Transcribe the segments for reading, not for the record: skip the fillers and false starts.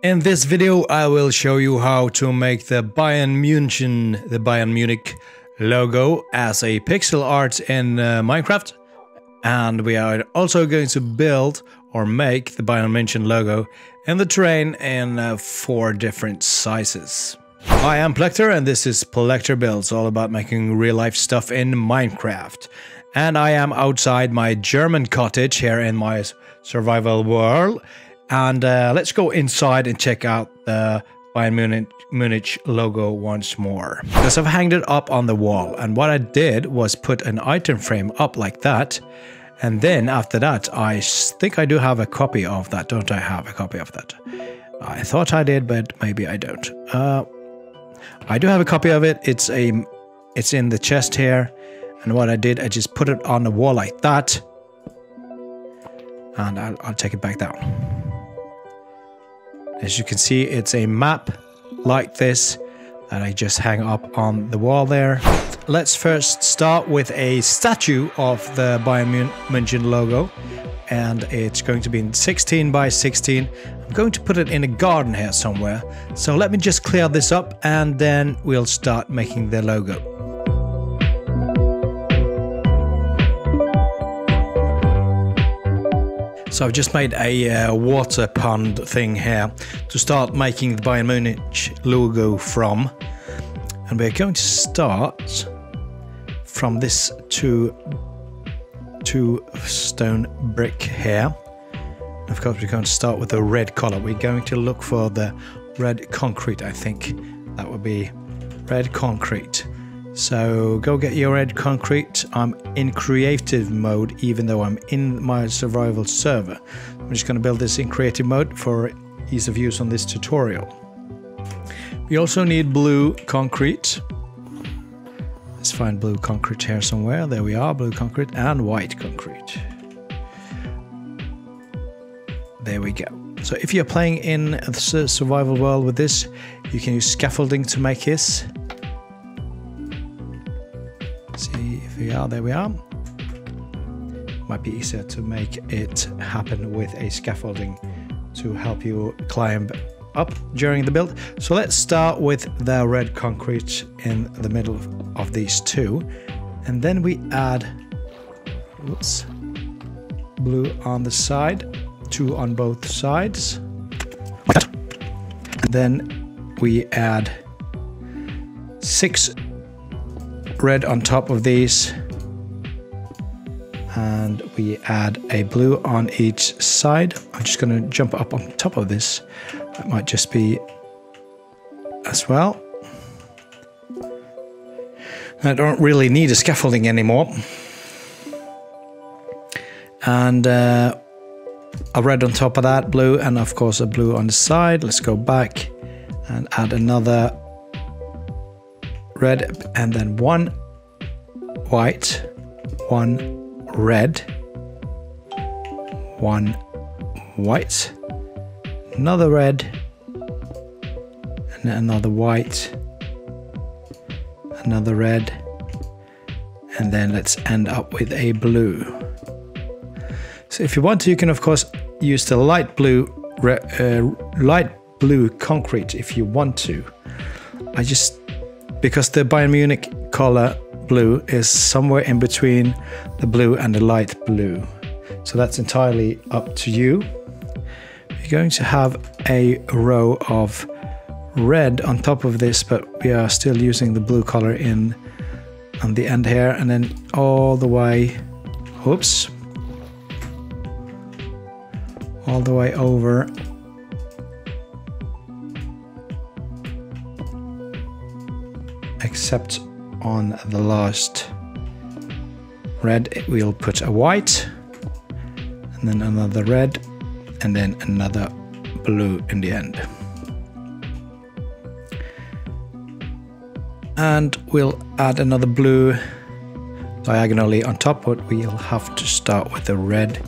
In this video, I will show you how to make the Bayern Munich logo as a pixel art in Minecraft. And we are also going to build or make the Bayern Munchen logo in the terrain in 4 different sizes. I am Plekter and this is Plekter Builds, all about making real life stuff in Minecraft. And I am outside my German cottage here in my survival world. And let's go inside and check out the Bayern Munich logo once more. Because I've hanged it up on the wall, and what I did was put an item frame up like that. And then after that, I think I do have a copy of that. Don't I have a copy of that? I thought I did, but maybe I don't. I do have a copy of it. It's in the chest here. And what I did, I just put it on the wall like that. And I'll take it back down. As you can see, it's a map like this that I just hang up on the wall there. Let's first start with a statue of the Bayern Munchen logo. And it's going to be in 16 by 16. I'm going to put it in a garden here somewhere. So let me just clear this up and then we'll start making the logo. So I've just made a water pond thing here to start making the Bayern Munich logo from. And we're going to start from this two stone brick here. Of course, we're going to start with the red color. We're going to look for the red concrete, I think. That would be red concrete. So go get your red concrete. I'm in creative mode, even though I'm in my survival server. I'm just going to build this in creative mode for ease of use on this tutorial. We also need blue concrete. Let's find blue concrete here somewhere. There we are, blue concrete and white concrete. There we go. So if you're playing in the survival world with this, you can use scaffolding to make this. See if we are, there we are. Might be easier to make it happen with a scaffolding to help you climb up during the build. So let's start with the red concrete in the middle of these two. And then we add blue on the side, 2 on both sides. And then we add 6 red on top of these, and we add a blue on each side. I'm just going to jump up on top of this. That might just be as well. I don't really need a scaffolding anymore. And a red on top of that, blue, and of course a blue on the side. Let's go back and add another red, and then 1 white, 1 red, 1 white, another red, and another white, another red, and then let's end up with a blue. So if you want to, you can of course use the light blue concrete if you want to. Because the Bayern Munich color blue is somewhere in between the blue and the light blue. So that's entirely up to you. We're going to have a row of red on top of this, but we are still using the blue color on the end here, and then all the way, all the way over. Except on the last red, we'll put a white, and then another red, and then another blue in the end. And we'll add another blue diagonally on top, but we'll have to start with the red.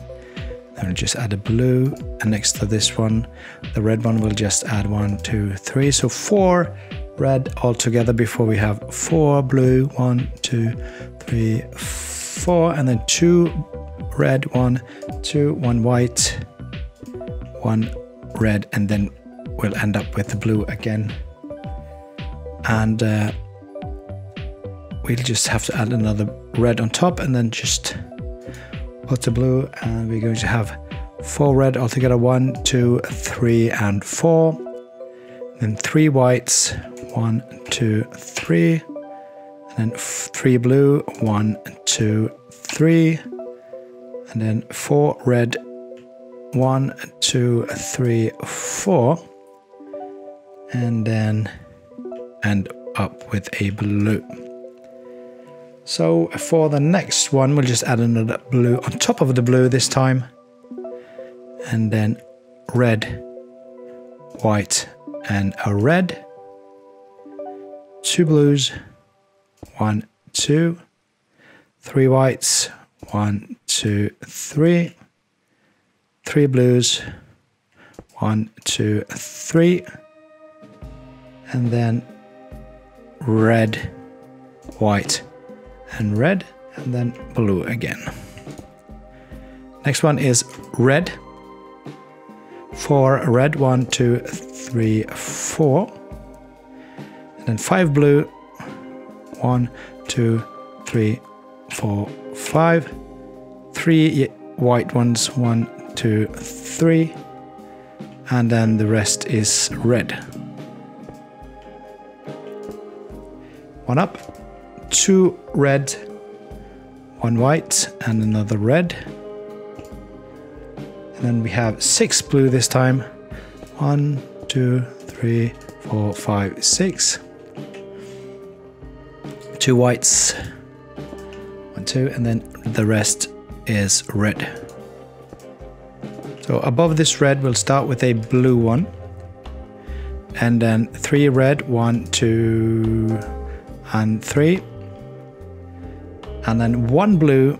Then we'll just add a blue, and next to this one, the red one, we'll just add 1, 2, 3, so 4 red altogether before we have 4 blue, 1, 2, 3, 4, and then 2 red, 1, 2, 1 white, 1 red, and then we'll end up with the blue again. And we'll just have to add another red on top and then just put the blue, and we're going to have 4 red altogether. 1, 2, 3, and 4. Then 3 whites. 1, 2, 3. And then 3 blue. 1, 2, 3. And then 4 red. 1, 2, 3, 4. And then end up with a blue. So for the next one, we'll just add another blue on top of the blue this time. And then red, white, and a red. 2 blues. 1, 2. 3 whites. 1, 2, 3. 3 blues. 1, 2, 3. And then red, white, and red, and then blue again. Next one is red. 4 red. 1, 2, 3, 4. And then 5 blue. 1, 2, 3, 4, 5. 3 white ones. 1, 2, 3. And then the rest is red. 1 up. 2 red, 1 white, and another red. And then we have 6 blue this time. 1, 2, 3, 4, 5, 6. 2 whites. 1, 2, and then the rest is red. So above this red, we'll start with a blue one. And then 3 red, 1, 2, and 3. And then 1 blue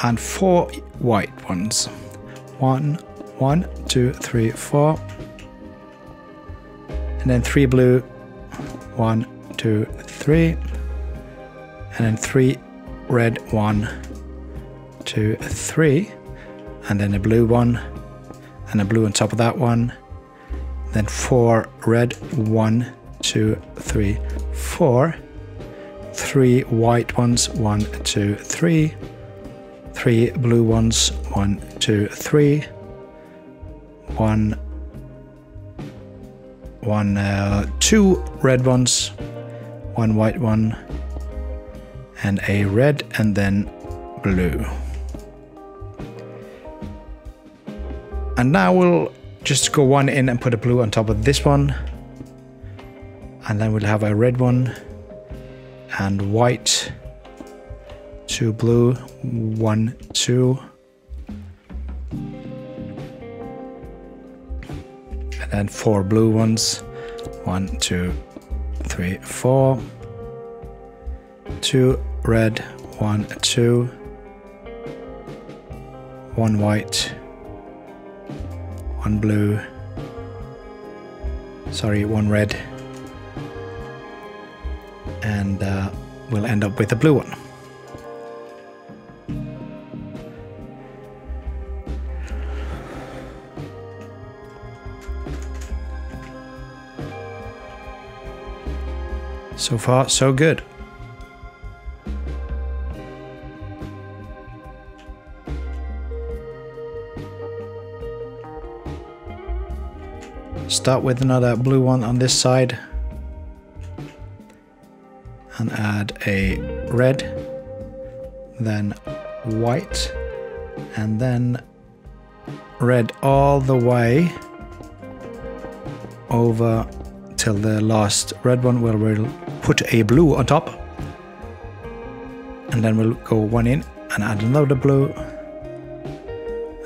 and 4 white ones. 1, 2, 3, 4. And then 3 blue. 1, 2, 3. And then 3 red. 1, 2, 3. And then a blue one. And a blue on top of that one. Then 4 red. 1, 2, 3, 4. 3 white ones. 1, 2, 3. 3 blue ones. 1, 2, 3. 2 red ones. 1 white one. And a red, and then blue. And now we'll just go one in and put a blue on top of this one. And then we'll have a red one. And white. 2 blue. 1, 2. And then 4 blue ones. 1, 2, 3, 4. 2 red. 1, 2. 1 white. 1 blue. Sorry, 1 red. And we'll end up with a blue one. So far, so good. Start with another blue one on this side. And add a red, then white, and then red all the way over till the last red one, where we'll put a blue on top. And then we'll go one in and add another blue.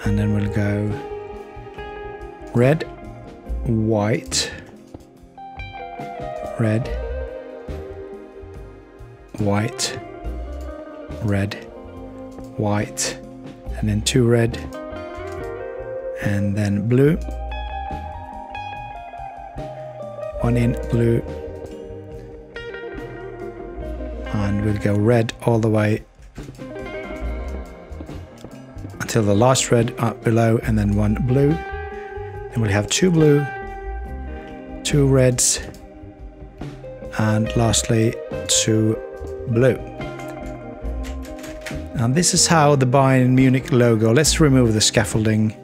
And then we'll go red, white, red, white, red, white, and then 2 red, and then blue, 1 in blue, and we'll go red all the way until the last red up below, and then 1 blue, Then we'll have 2 blue, 2 reds, and lastly 2 blue. And this is how the Bayern Munich logo, let's remove the scaffolding.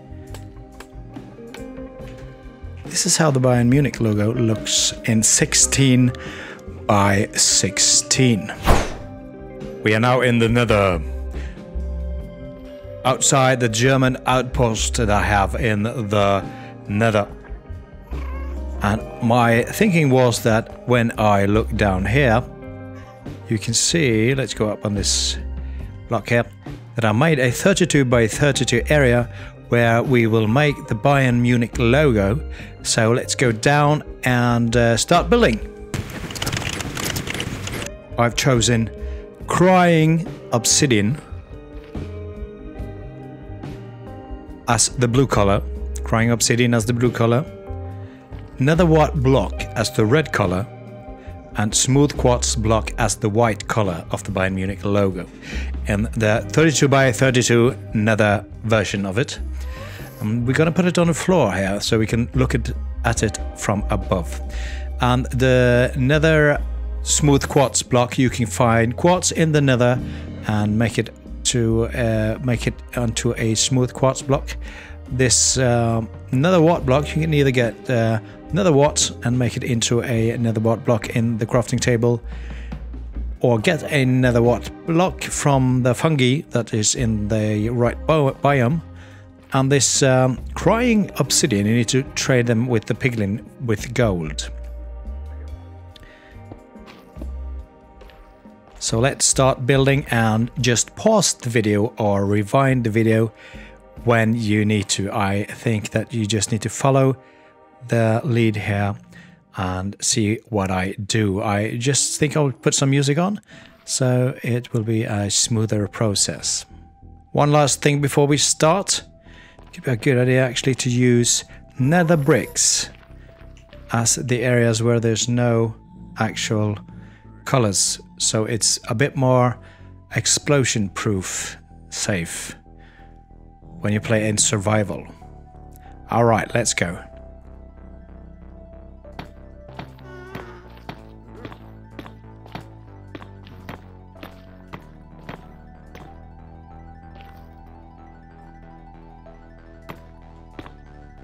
This is how the Bayern Munich logo looks in 16 by 16. We are now in the Nether. Outside the German outpost that I have in the Nether. And my thinking was that when I look down here, you can see, let's go up on this block here, that I made a 32 by 32 area where we will make the Bayern Munich logo. So let's go down and start building. I've chosen crying obsidian as the blue color, crying obsidian as the blue color, netherwart block as the red color, and smooth quartz block as the white color of the Bayern Munich logo in the 32 by 32 nether version of it. We're gonna put it on the floor here so we can look at it from above. And the nether smooth quartz block, you can find quartz in the nether and make it onto a smooth quartz block. This netherwart block, you can either get netherwart and make it into a netherwart block in the crafting table, or get a netherwart block from the fungi that is in the right biome. And this crying obsidian, you need to trade them with the piglin with gold. So let's start building, and just pause the video or rewind the video when you need to. I think that you just need to follow the lead here and see what I do. I just think I'll put some music on so it will be a smoother process. One last thing before we start. It could be a good idea actually to use nether bricks as the areas where there's no actual colors, so it's a bit more explosion proof safe when you play in survival. Alright, let's go.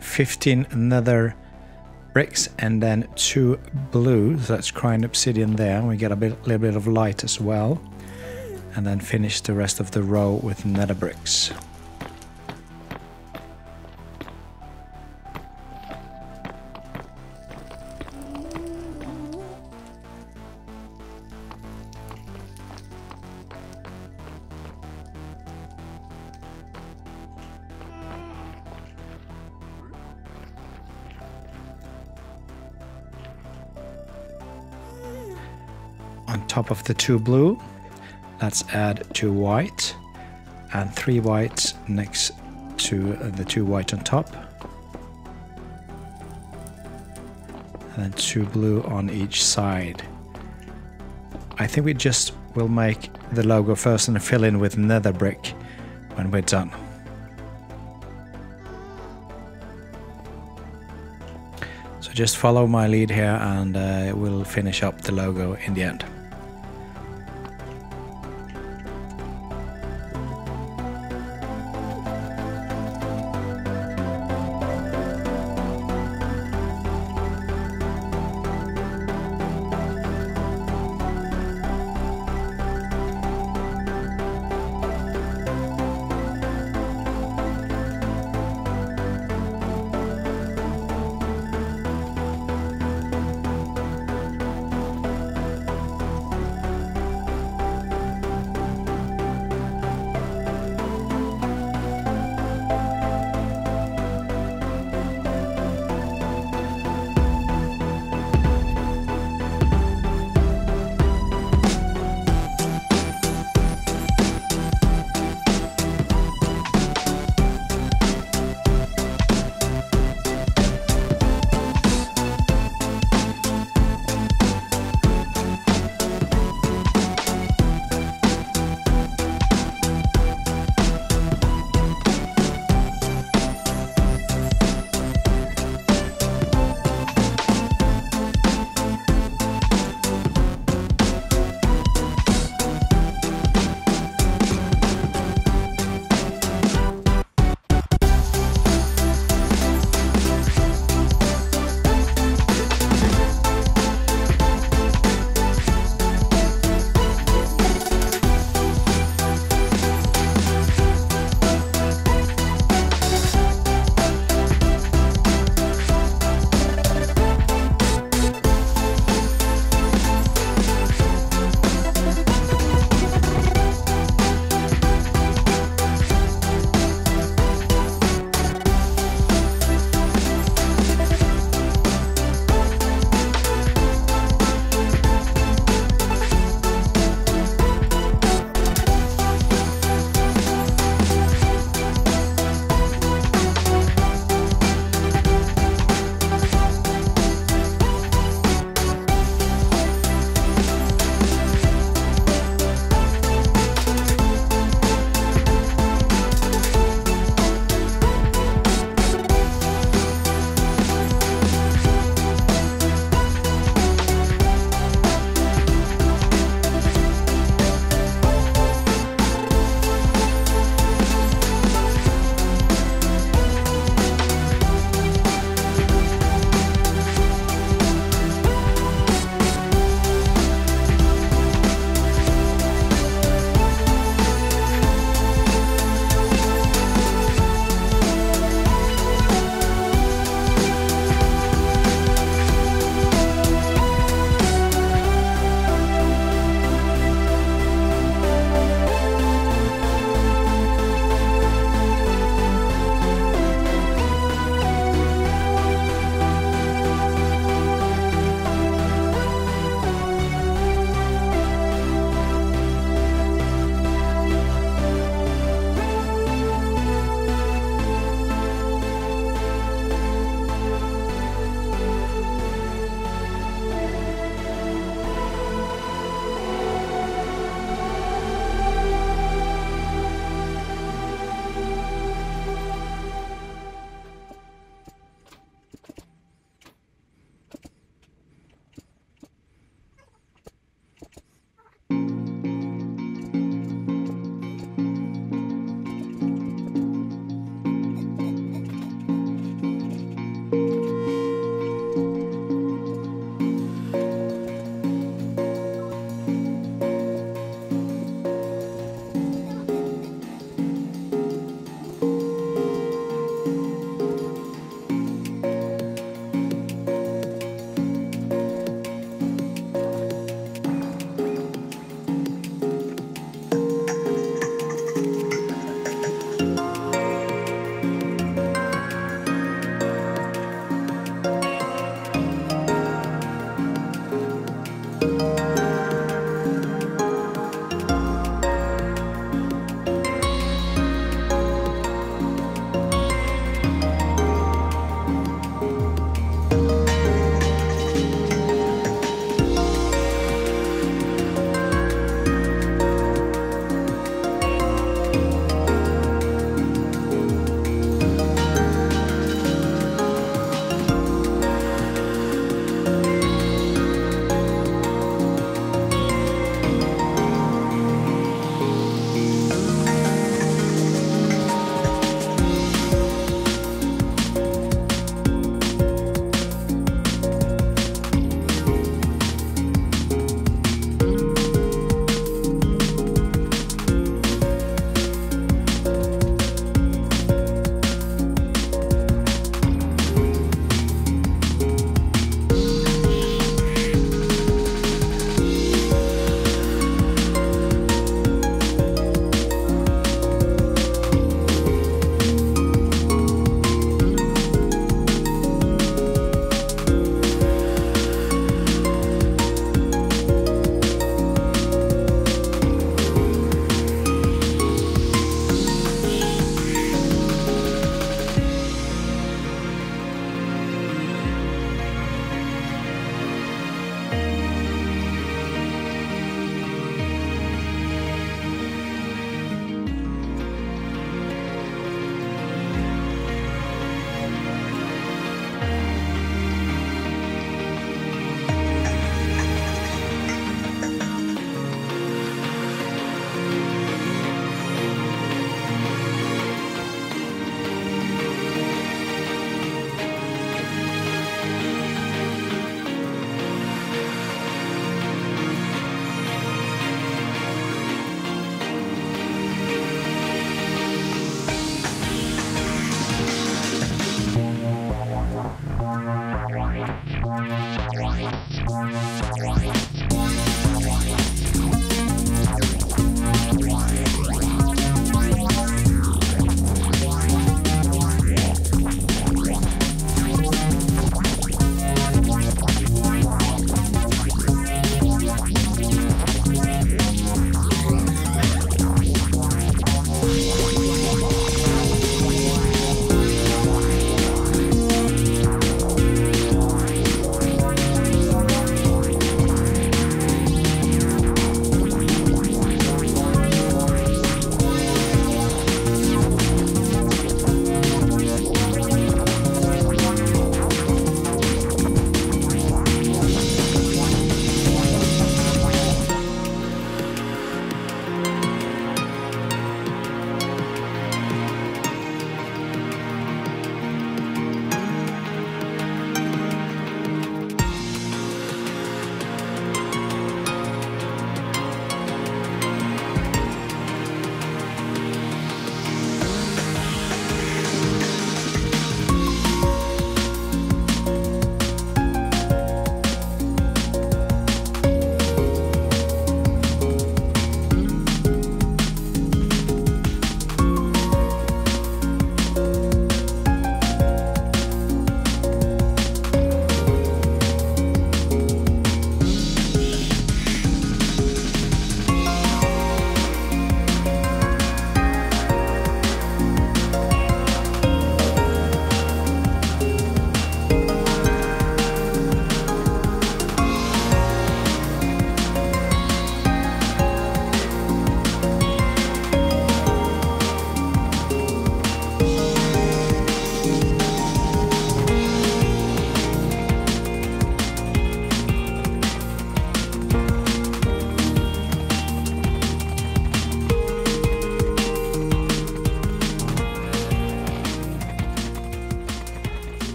$15 nether bricks and then 2 blue, so that's crying obsidian there. We get a little bit of light as well, and then finish the rest of the row with nether bricks. On top of the 2 blue, let's add 2 white and 3 whites next to the 2 white on top, and then 2 blue on each side. I think we just will make the logo first and fill in with nether brick when we're done. So just follow my lead here and we'll finish up the logo in the end.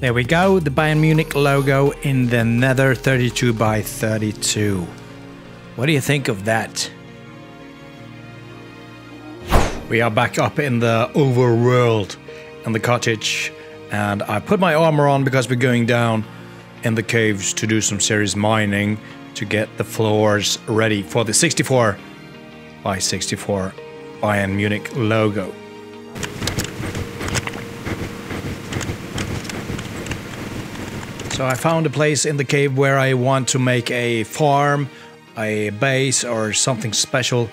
There we go, the Bayern Munich logo in the Nether 32 by 32. What do you think of that? We are back up in the overworld in the cottage, and I put my armor on because we're going down in the caves to do some serious mining to get the floors ready for the 64 by 64 Bayern Munich logo. So I found a place in the cave where I want to make a farm, a base or something special,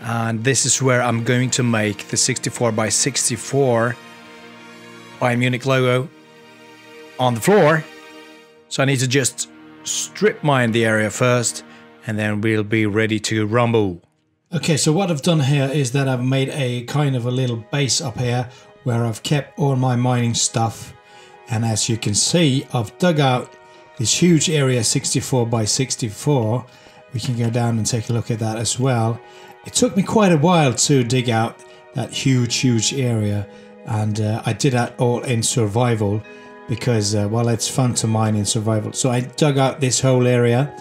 and this is where I'm going to make the 64 by 64 Bayern Munich logo on the floor. So I need to just strip mine the area first, and then we'll be ready to rumble. Okay, so what I've done here is that I've made a kind of a little base up here where I've kept all my mining stuff. And as you can see, I've dug out this huge area 64 by 64. We can go down and take a look at that as well. It took me quite a while to dig out that huge area. And I did that all in survival because, well, it's fun to mine in survival. So I dug out this whole area,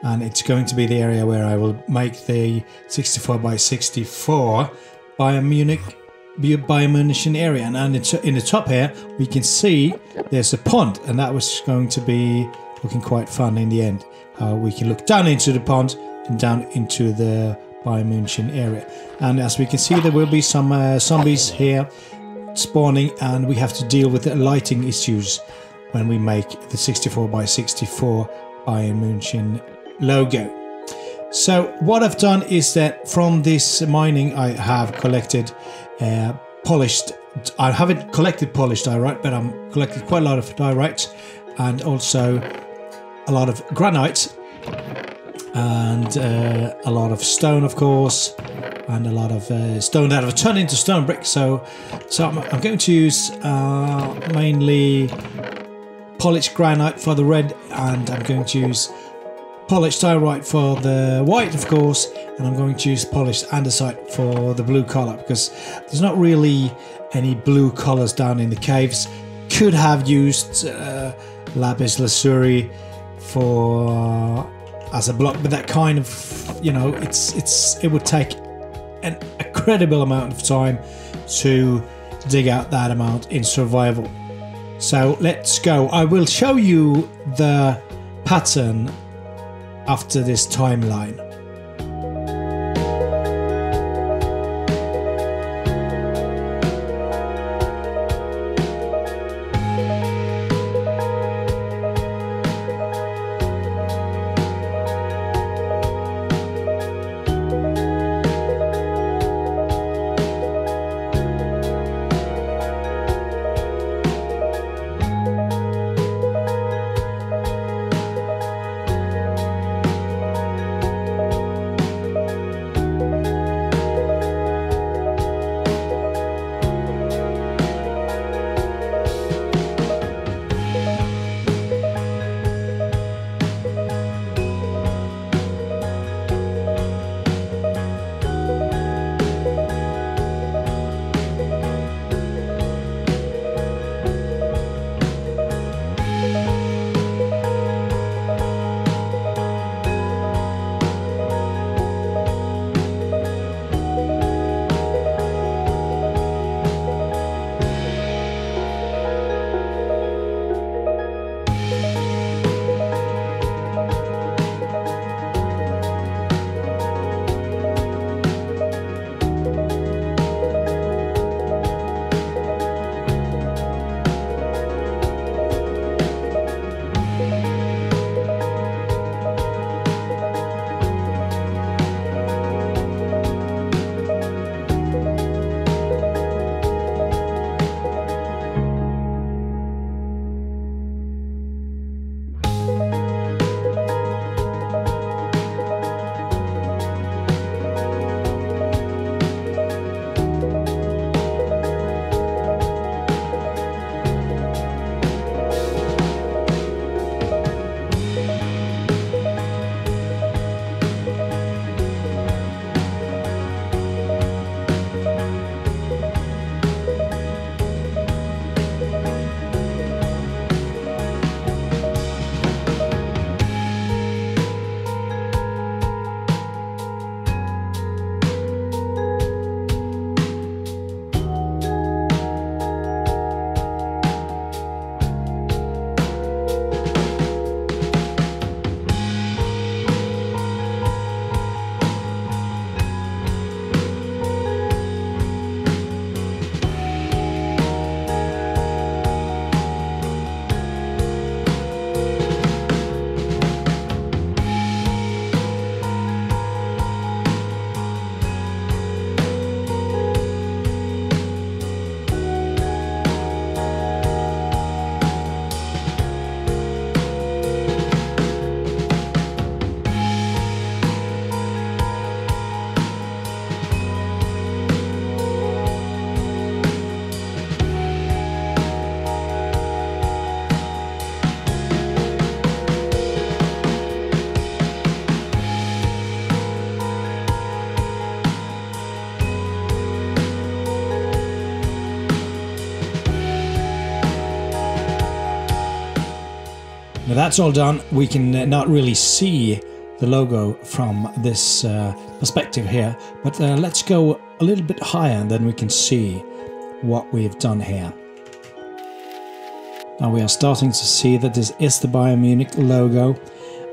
and it's going to be the area where I will make the 64 by 64 Bayern Munich area. And in the top here we can see there's a pond, and that was going to be looking quite fun in the end. We can look down into the pond and down into the Bayern Munchen area, and as we can see there will be some zombies here spawning, and we have to deal with the lighting issues when we make the 64 by 64 Bayern Munchen logo. So what I've done is that from this mining I have collected polished. I haven't collected polished diorite, but I'm collected quite a lot of diorite and also a lot of granite and a lot of stone, of course, and a lot of stone that I've turned into stone bricks. So I'm going to use mainly polished granite for the red, and I'm going to use polished diorite for the white, of course, and I'm going to use polished andesite for the blue color because there's not really any blue colors down in the caves. Could have used lapis lazuli for as a block, but that kind of, you know, it would take an incredible amount of time to dig out that amount in survival. So let's go. I will show you the pattern after this timeline. Now that's all done. We can not really see the logo from this perspective here, but let's go a little bit higher and then we can see what we've done here. Now we are starting to see that this is the Bayern Munich logo,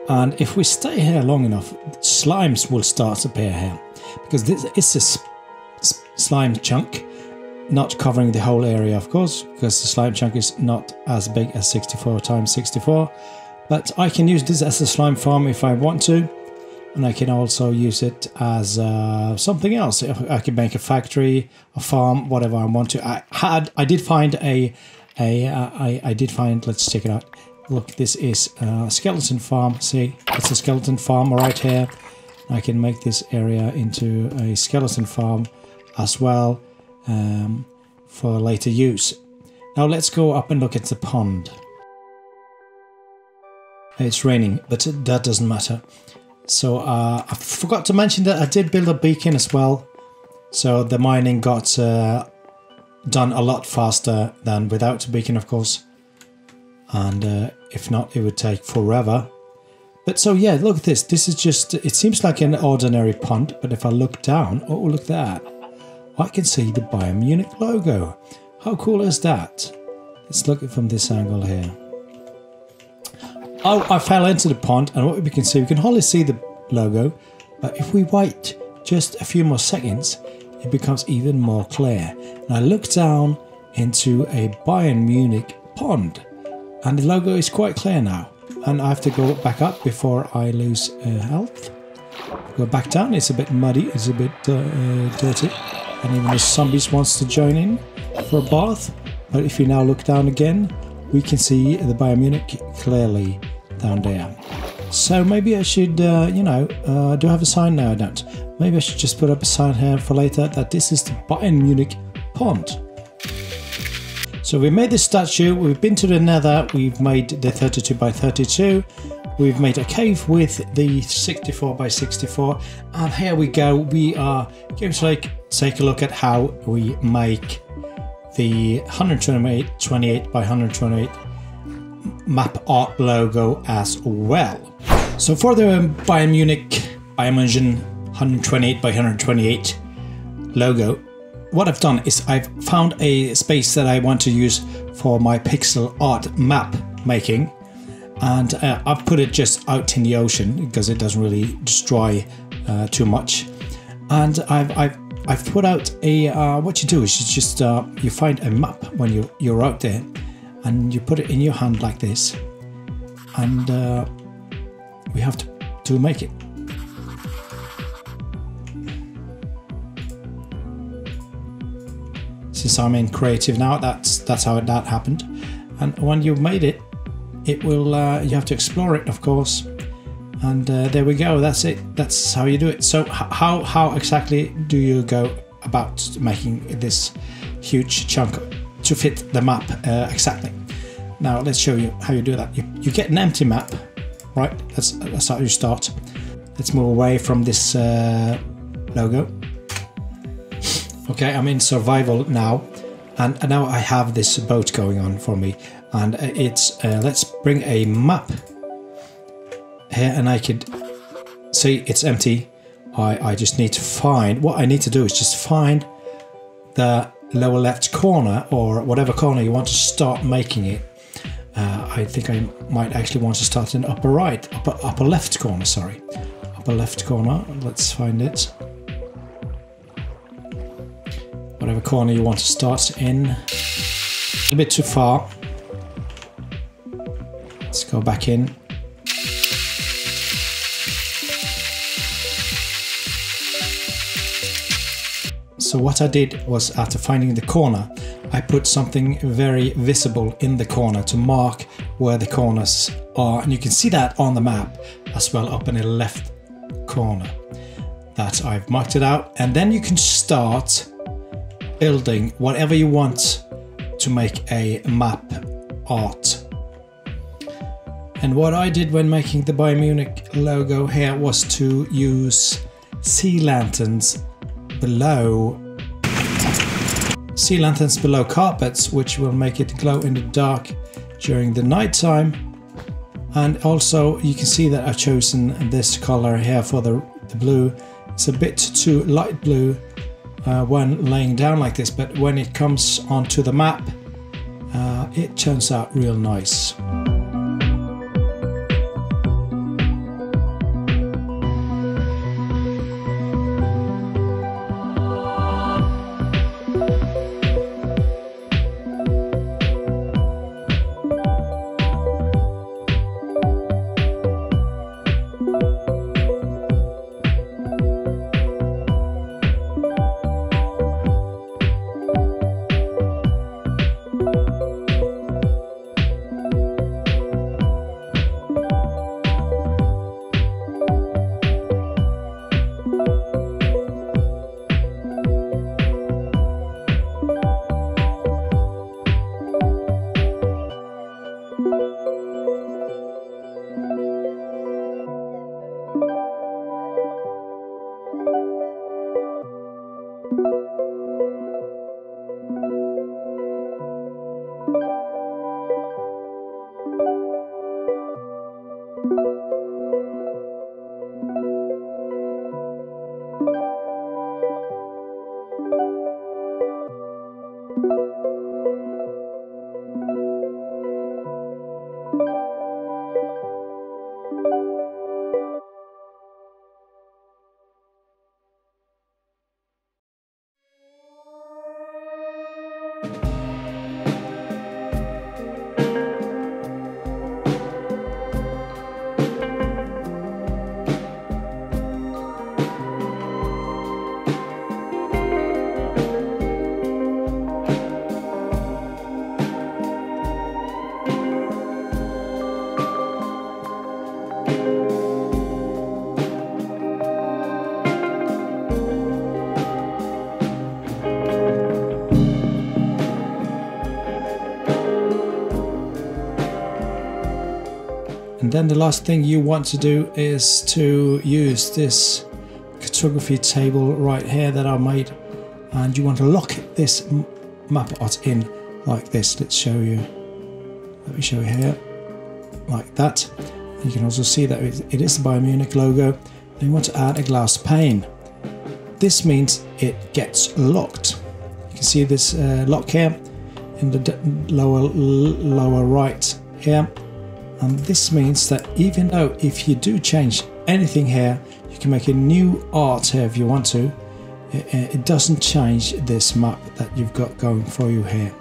and if we stay here long enough, slimes will start to appear here, because this is a slime chunk, not covering the whole area of course, because the slime chunk is not as big as 64 times 64, but I can use this as a slime farm if I want to, and I can also use it as something else. I can make a factory, a farm, whatever I want to. I did find let's check it out. Look, this is a skeleton farm. See, it's a skeleton farm right here. I can make this area into a skeleton farm as well for later use. Now let's go up and look at the pond. It's raining, but that doesn't matter. So I forgot to mention that I did build a beacon as well. So the mining got done a lot faster than without a beacon, of course. And if not, it would take forever. But so yeah, look at this. This is just, it seems like an ordinary pond, but if I look down, oh look at that. I can see the Bayern Munich logo. How cool is that? Let's look at it from this angle here. Oh, I fell into the pond, and what we can see, we can hardly see the logo, but if we wait just a few more seconds, it becomes even more clear. And I look down into a Bayern Munich pond, and the logo is quite clear now. And I have to go back up before I lose health. Go back down, it's a bit muddy, it's a bit dirty, and even the zombies wants to join in for a bath. But if you now look down again, we can see the Bayern Munich clearly down there. So maybe I should, do I have a sign? No, I don't. Maybe I should just put up a sign here for later that this is the Bayern Munich pond. So we made this statue, we've been to the Nether, we've made the 32 by 32, we've made a cave with the 64 by 64, and here we go. We are going to take a look at how we make the 128 by 128 map art logo as well. So for the Bayern Munchen 128 by 128 logo, what I've done is I've found a space that I want to use for my pixel art map making, and I've put it just out in the ocean because it doesn't really destroy too much. And I've put out a what you do is you just you find a map when you're out there, and you put it in your hand like this, and we have to make it. Since I'm in creative now, that's how that happened. And when you've made it, it will you have to explore it, of course. And there we go. That's it. That's how you do it. So how exactly do you go about making this huge chunk to fit the map exactly? Now let's show you how you do that. You get an empty map, right? That's how you start. Let's move away from this logo. Okay, I'm in survival now, and now I have this boat going on for me, and it's let's bring a map here, and I could see it's empty. I just need to find, what I need to do is just find the lower left corner, or whatever corner you want to start making it. I think I might actually want to start in upper right, upper left corner, sorry. Upper left corner, let's find it. Whatever corner you want to start in. A little bit too far. Let's go back in. So what I did was, after finding the corner, I put something very visible in the corner to mark where the corners are. And you can see that on the map as well, up in the left corner. That I've marked it out. And then you can start building whatever you want to make a map art. And what I did when making the Bayern Munich logo here was to use sea lanterns below carpets, which will make it glow in the dark during the night time. And also you can see that I've chosen this color here for the blue. It's a bit too light blue when laying down like this, but when it comes onto the map, it turns out real nice. And then the last thing you want to do is to use this cartography table right here that I made, and you want to lock this map art in like this. Let's show you. Let me show you here, like that. And you can also see that it is the Bayern Munich logo. And you want to add a glass pane. This means it gets locked. You can see this lock here in the lower right here. And this means that even though if you do change anything here, you can make a new art here if you want to, it doesn't change this map that you've got going for you here.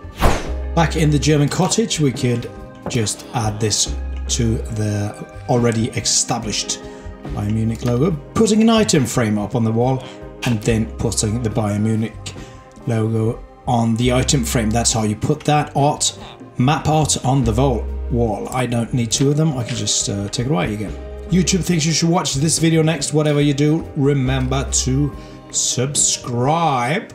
Back in the German cottage, we could just add this to the already established Bayern Munich logo, putting an item frame up on the wall and then putting the Bayern Munich logo on the item frame. That's how you put that art, map art on the wall. I don't need two of them, I can just take it away again. YouTube thinks you should watch this video next. Whatever you do, remember to subscribe.